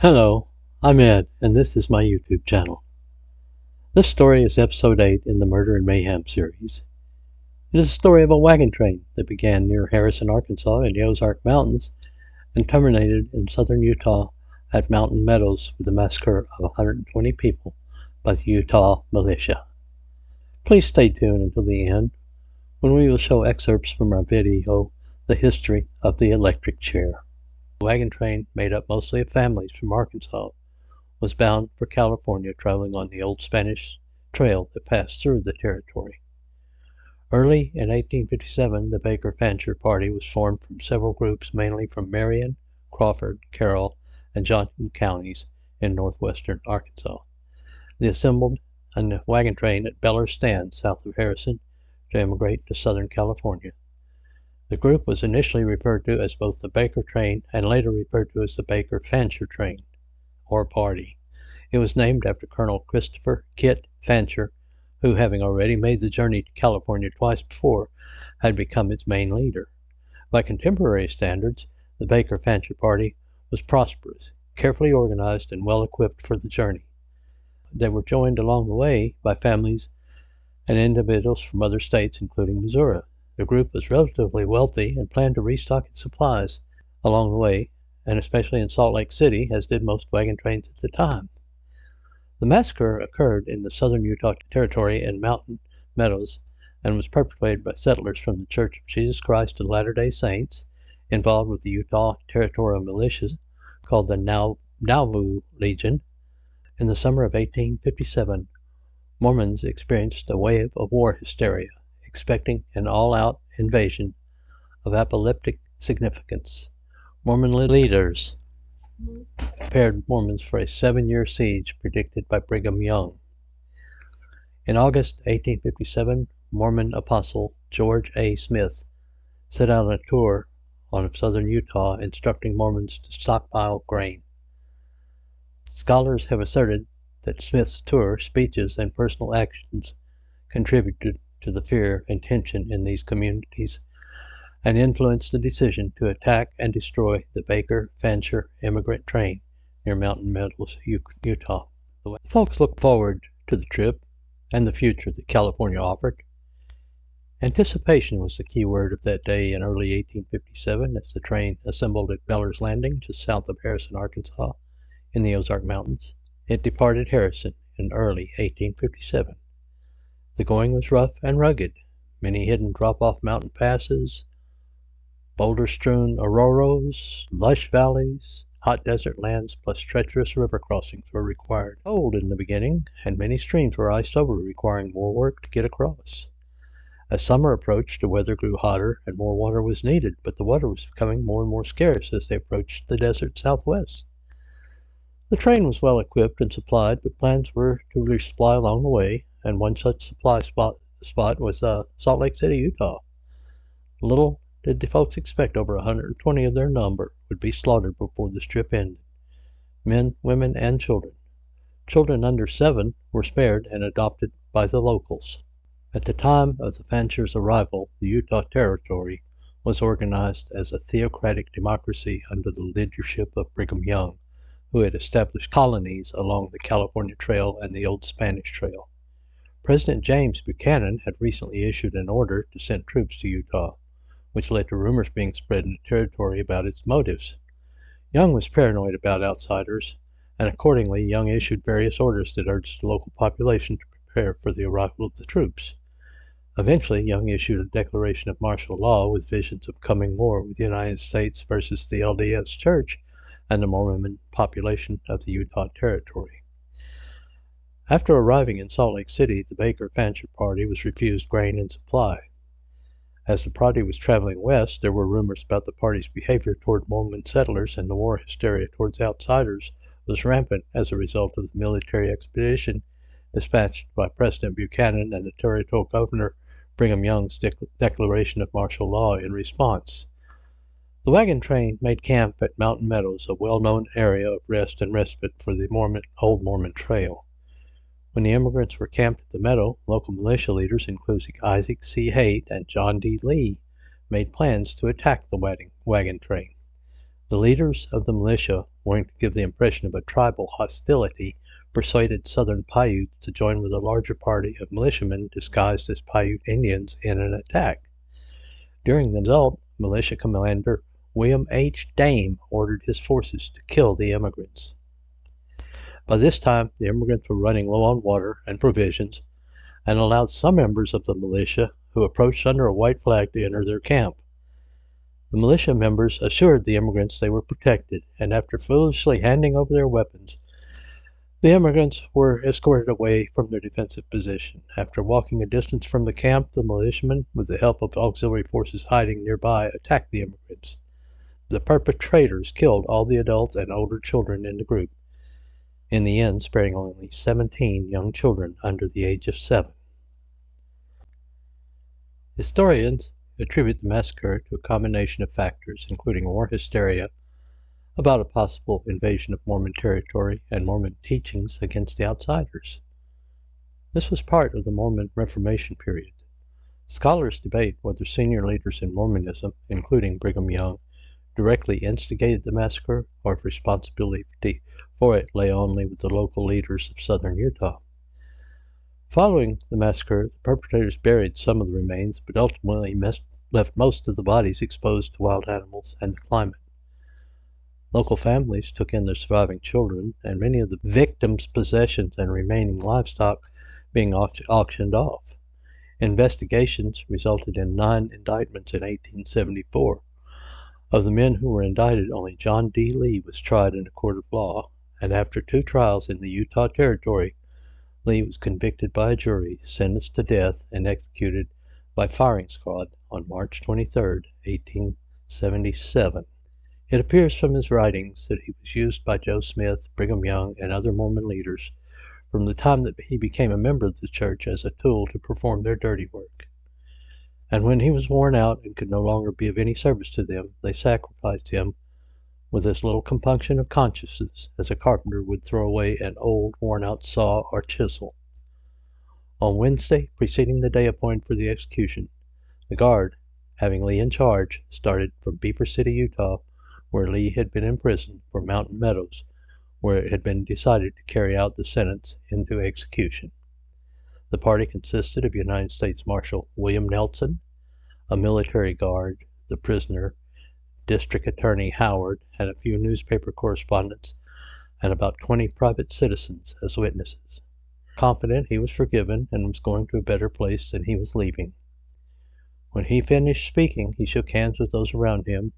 Hello, I'm Ed, and this is my YouTube channel. This story is episode 8 in the Murder and Mayhem series. It is a story of a wagon train that began near Harrison, Arkansas in the Ozark Mountains and terminated in southern Utah at Mountain Meadows with the massacre of 120 people by the Utah militia. Please stay tuned until the end, when we will show excerpts from our video, The History of the Electric Chair. The wagon train, made up mostly of families from Arkansas, was bound for California, traveling on the old Spanish trail that passed through the territory. Early in 1857, the Baker-Fancher party was formed from several groups, mainly from Marion, Crawford, Carroll, and Johnson counties in northwestern Arkansas. They assembled on the wagon train at Beller's Stand, south of Harrison, to emigrate to Southern California. The group was initially referred to as both the Baker train and later referred to as the Baker-Fancher train, or party. It was named after Colonel Christopher Kit Fancher, who, having already made the journey to California twice before, had become its main leader. By contemporary standards, the Baker-Fancher party was prosperous, carefully organized, and well equipped for the journey. They were joined along the way by families and individuals from other states, including Missouri. The group was relatively wealthy and planned to restock its supplies along the way, and especially in Salt Lake City, as did most wagon trains at the time. The massacre occurred in the southern Utah territory in Mountain Meadows and was perpetrated by settlers from the Church of Jesus Christ of Latter-day Saints, involved with the Utah territorial militias called the Nauvoo Legion. In the summer of 1857, Mormons experienced a wave of war hysteria, expecting an all-out invasion of apocalyptic significance. Mormon leaders prepared Mormons for a 7-year siege predicted by Brigham Young. In August 1857, Mormon apostle George A. Smith set out on a tour of southern Utah, instructing Mormons to stockpile grain. Scholars have asserted that Smith's tour, speeches, and personal actions contributed to the fear and tension in these communities and influenced the decision to attack and destroy the Baker-Fancher immigrant train near Mountain Meadows, Utah. The folks looked forward to the trip and the future that California offered. Anticipation was the key word of that day in early 1857 as the train assembled at Beller's Landing, just south of Harrison, Arkansas, in the Ozark Mountains. It departed Harrison in early 1857. The going was rough and rugged. Many hidden drop-off mountain passes, boulder-strewn arroyos, lush valleys, hot desert lands, plus treacherous river crossings were required. Cold in the beginning, and many streams were iced over, requiring more work to get across. As summer approached, the weather grew hotter and more water was needed, but the water was becoming more and more scarce as they approached the desert southwest. The train was well equipped and supplied, but plans were to resupply along the way, and one such supply spot was Salt Lake City, Utah. Little did the folks expect over 120 of their number would be slaughtered before this trip ended. Men, women, and children. Children under 7 were spared and adopted by the locals. At the time of the Fancher's arrival, the Utah Territory was organized as a theocratic democracy under the leadership of Brigham Young, who had established colonies along the California Trail and the Old Spanish Trail. President James Buchanan had recently issued an order to send troops to Utah, which led to rumors being spread in the territory about its motives. Young was paranoid about outsiders, and accordingly Young issued various orders that urged the local population to prepare for the arrival of the troops. Eventually, Young issued a declaration of martial law with visions of coming war with the United States versus the LDS Church and the Mormon population of the Utah Territory. After arriving in Salt Lake City, the Baker-Fancher party was refused grain and supply. As the party was traveling west, there were rumors about the party's behavior toward Mormon settlers, and the war hysteria towards outsiders was rampant as a result of the military expedition dispatched by President Buchanan and the territorial governor Brigham Young's declaration of martial law in response. The wagon train made camp at Mountain Meadows, a well-known area of rest and respite for the Old Mormon Trail. When the immigrants were camped at the meadow, local militia leaders, including Isaac C. Haight and John D. Lee, made plans to attack the wagon train. The leaders of the militia, wanting to give the impression of a tribal hostility, persuaded Southern Paiutes to join with a larger party of militiamen disguised as Paiute Indians in an attack. During the assault, militia commander William H. Dame ordered his forces to kill the immigrants. By this time, the immigrants were running low on water and provisions, and allowed some members of the militia who approached under a white flag to enter their camp. The militia members assured the immigrants they were protected, and after foolishly handing over their weapons, the immigrants were escorted away from their defensive position. After walking a distance from the camp, the militiamen, with the help of auxiliary forces hiding nearby, attacked the immigrants. The perpetrators killed all the adults and older children in the group, in the end sparing only 17 young children under the age of 7. Historians attribute the massacre to a combination of factors, including war hysteria about a possible invasion of Mormon territory and Mormon teachings against the outsiders. This was part of the Mormon Reformation period. Scholars debate whether senior leaders in Mormonism, including Brigham Young, directly instigated the massacre, or if responsibility for it lay only with the local leaders of southern Utah. Following the massacre, the perpetrators buried some of the remains, but ultimately left most of the bodies exposed to wild animals and the climate. Local families took in their surviving children, and many of the victims' possessions and remaining livestock being auctioned off. Investigations resulted in 9 indictments in 1874. Of the men who were indicted, only John D. Lee was tried in a court of law, and after 2 trials in the Utah Territory, Lee was convicted by a jury, sentenced to death, and executed by firing squad on March 23, 1877. It appears from his writings that he was used by Joe Smith, Brigham Young, and other Mormon leaders from the time that he became a member of the church as a tool to perform their dirty work. And when he was worn out and could no longer be of any service to them, they sacrificed him with as little compunction of conscience as a carpenter would throw away an old, worn-out saw or chisel. On Wednesday, preceding the day appointed for the execution, the guard, having Lee in charge, started from Beaver City, Utah, where Lee had been imprisoned, for Mountain Meadows, where it had been decided to carry out the sentence into execution. The party consisted of United States Marshal William Nelson, a military guard, the prisoner, District Attorney Howard, and a few newspaper correspondents, and about 20 private citizens as witnesses. Confident he was forgiven and was going to a better place than he was leaving. When he finished speaking, he shook hands with those around him,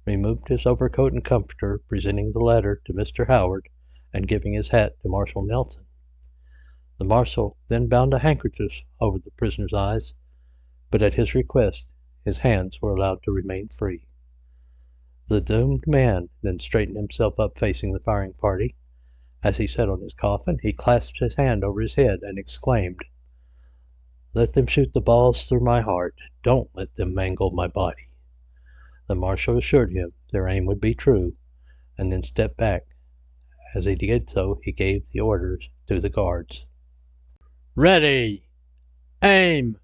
removed his overcoat and comforter, presenting the latter to Mr. Howard, and giving his hat to Marshal Nelson. The marshal then bound a handkerchief over the prisoner's eyes, but at his request, his hands were allowed to remain free. The doomed man then straightened himself up facing the firing party. As he sat on his coffin, he clasped his hand over his head and exclaimed, "Let them shoot the balls through my heart. Don't let them mangle my body." The marshal assured him their aim would be true, and then stepped back. As he did so, he gave the orders to the guards. "Ready! Aim!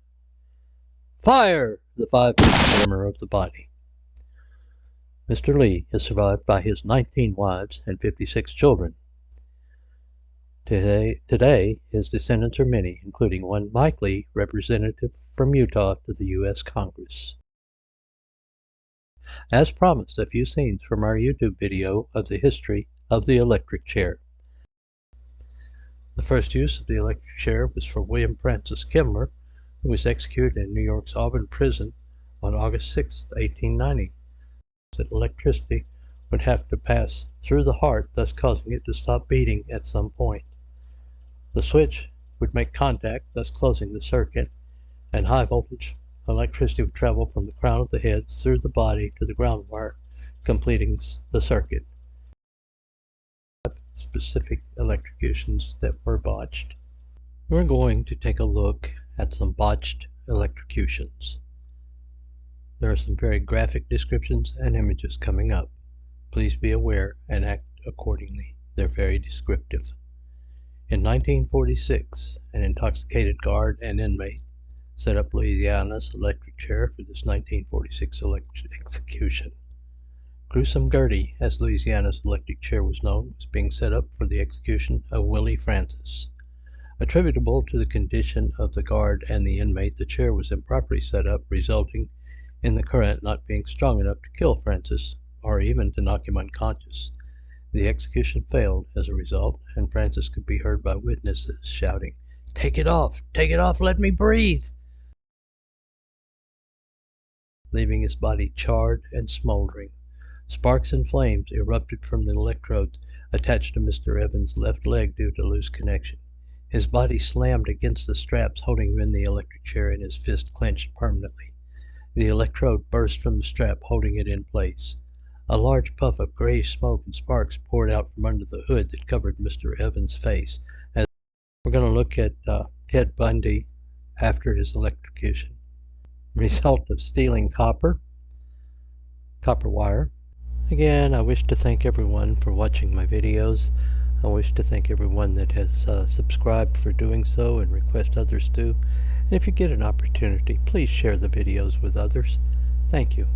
Fire!" The 5-foot glimmer of the body. Mr. Lee is survived by his 19 wives and 56 children. Today, his descendants are many, including one Mike Lee, representative from Utah to the U.S. Congress. As promised, a few scenes from our YouTube video of the history of the electric chair. The first use of the electric chair was for William Francis Kimler, who was executed in New York's Auburn prison on August 6, 1890. That electricity would have to pass through the heart, thus causing it to stop beating at some point. The switch would make contact, thus closing the circuit, and high voltage electricity would travel from the crown of the head through the body to the ground wire, completing the circuit. Specific electrocutions that were botched. We're going to take a look at some botched electrocutions. There are some very graphic descriptions and images coming up. Please be aware and act accordingly. They're very descriptive. In 1946, an intoxicated guard and inmate set up Louisiana's electric chair for this 1946 execution. Gruesome Gertie, as Louisiana's electric chair was known, was being set up for the execution of Willie Francis. Attributable to the condition of the guard and the inmate, the chair was improperly set up, resulting in the current not being strong enough to kill Francis, or even to knock him unconscious. The execution failed as a result, and Francis could be heard by witnesses shouting, take it off, let me breathe!" leaving his body charred and smoldering. Sparks and flames erupted from the electrodes attached to Mr. Evans' left leg due to loose connection. His body slammed against the straps holding him in the electric chair, and his fist clenched permanently. The electrode burst from the strap, holding it in place. A large puff of grayish smoke and sparks poured out from under the hood that covered Mr. Evans' face. As we're going to look at Ted Bundy after his electrocution. Result of stealing copper wire. Again, I wish to thank everyone for watching my videos. I wish to thank everyone that has subscribed for doing so, and request others do. And if you get an opportunity, please share the videos with others. Thank you.